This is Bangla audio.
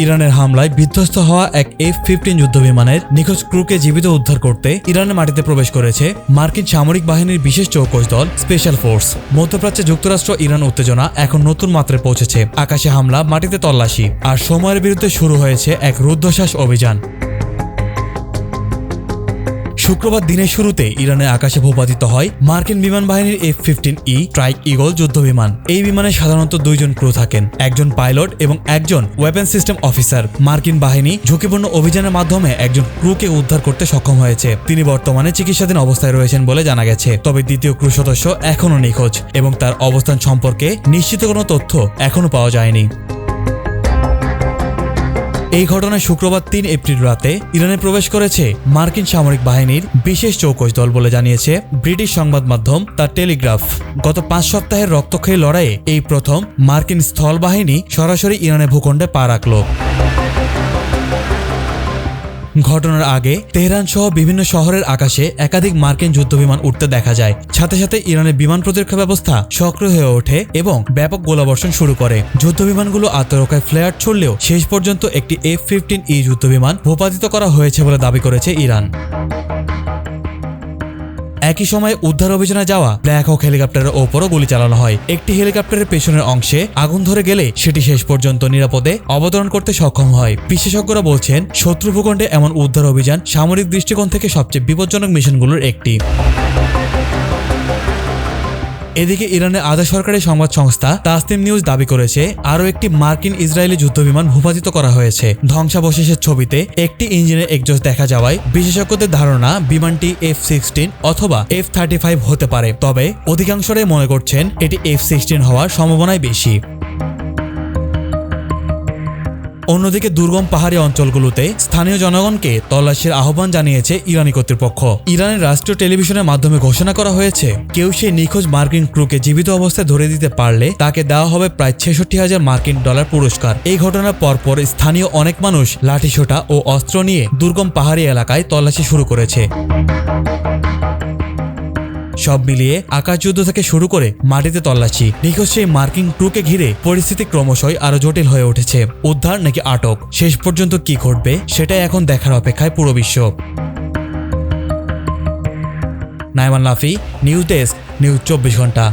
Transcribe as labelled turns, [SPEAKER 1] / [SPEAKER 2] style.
[SPEAKER 1] ইরানের হামলায় বিধ্বস্ত হওয়া এক F-15 যুদ্ধবিমানের নিখোঁজ ক্রুকে জীবিত উদ্ধার করতে ইরানের মাটিতে প্রবেশ করেছে মার্কিন সামরিক বাহিনীর বিশেষ চৌকস দল স্পেশাল ফোর্স। মধ্যপ্রাচ্যে যুক্তরাষ্ট্র ইরান উত্তেজনা এখন নতুন মাত্রায় পৌঁছেছে। আকাশে হামলা, মাটিতে তল্লাশি, আর সময়ের বিরুদ্ধে শুরু হয়েছে এক রুদ্ধশ্বাস অভিযান। শুক্রবার দিনের শুরুতে ইরানের আকাশে ভূপাতিত হয় মার্কিন বিমান বাহিনীর F-15E স্ট্রাইক ঈগল যুদ্ধবিমান। এই বিমানে সাধারণত 2 জন ক্রু থাকেন, একজন পাইলট এবং একজন ওয়েপন সিস্টেম অফিসার। মার্কিন বাহিনী ঝুঁকিপূর্ণ অভিযানের মাধ্যমে একজন ক্রুকে উদ্ধার করতে সক্ষম হয়েছে। তিনি বর্তমানে চিকিৎসাধীন অবস্থায় রয়েছেন বলে জানা গেছে। তবে দ্বিতীয় ক্রু সদস্য এখনও নিখোঁজ এবং তার অবস্থান সম্পর্কে নিশ্চিত কোনো তথ্য এখনও পাওয়া যায়নি। এই ঘটনায় শুক্রবার 3 এপ্রিল রাতে ইরানে প্রবেশ করেছে মার্কিন সামরিক বাহিনীর বিশেষ চৌকস দল বলে জানিয়েছে ব্রিটিশ সংবাদ মাধ্যম দ্য টেলিগ্রাফ। গত 5 সপ্তাহের রক্তক্ষয়ী লড়াইয়ে এই প্রথম মার্কিন স্থল বাহিনী সরাসরি ইরানের ভূখণ্ডে পা রাখল। ঘটনার আগে তেহরান সহ বিভিন্ন শহরের আকাশে একাধিক মার্কিন যুদ্ধবিমান উঠতে দেখা যায়। সাথে সাথে ইরানের বিমান প্রতিরক্ষা ব্যবস্থা সক্রিয় হয়ে ওঠে এবং ব্যাপক গোলাবর্ষণ শুরু করে। যুদ্ধবিমানগুলো আত্মরক্ষায় ফ্লেয়ার ছুড়লেও শেষ পর্যন্ত একটি F-15E যুদ্ধবিমান ভূপাতিত করা হয়েছে বলে দাবি করেছে ইরান। একই সময়ে উদ্ধার অভিযানে যাওয়া ব্ল্যাক হক হেলিকপ্টারের ওপরও গুলি চালানো হয়। একটি হেলিকপ্টারের পেছনের অংশে আগুন ধরে গেলে সেটি শেষ পর্যন্ত নিরাপদে অবতরণ করতে সক্ষম হয়। বিশেষজ্ঞরা বলছেন, শত্রু ভূখণ্ডে এমন উদ্ধার অভিযান সামরিক দৃষ্টিকোণ থেকে সবচেয়ে বিপজ্জনক মিশনগুলোর একটি। এদিকে ইরানের আধা সরকারি সংবাদ সংস্থা তাসনিম নিউজ দাবি করেছে আরও একটি মার্কিন ইসরায়েলি যুদ্ধবিমান ভূপাতিত করা হয়েছে। ধ্বংসাবশেষের ছবিতে একটি ইঞ্জিনের একজস্ট দেখা যাওয়ায় বিশেষজ্ঞদের ধারণা বিমানটি F-16 অথবা F-35 হতে পারে। তবে অধিকাংশরাই মনে করছেন এটি F-16 হওয়ার সম্ভাবনাই বেশি। অন্যদিকে দুর্গম পাহাড়ি অঞ্চলগুলোতে স্থানীয় জনগণকে তল্লাশির আহ্বান জানিয়েছে ইরানি কর্তৃপক্ষ। ইরানের রাষ্ট্রীয় টেলিভিশনের মাধ্যমে ঘোষণা করা হয়েছে, কেউ সেই নিখোঁজ মার্কিন ক্রুকে জীবিত অবস্থায় ধরে দিতে পারলে তাকে দেওয়া হবে প্রায় 66,000 মার্কিন ডলার পুরস্কার। এই ঘটনার পরপর স্থানীয় অনেক মানুষ লাঠিসোঁটা ও অস্ত্র নিয়ে দুর্গম পাহাড়ি এলাকায় তল্লাশি শুরু করেছে। সব মিলিয়ে আকাশযুদ্ধ থেকে শুরু করে মাটিতে তল্লাশি, নিখোঁজ সেই মার্কিন ক্রুকে ঘিরে পরিস্থিতি ক্রমশই আরো জটিল হয়ে উঠেছে। উদ্ধার নাকি আটক, শেষ পর্যন্ত কি ঘটবে সেটাই এখন দেখার অপেক্ষায় পুরো বিশ্ব। নাইমান লাফি, নিউজ ডেস্ক, নিউজ 24 ঘন্টা।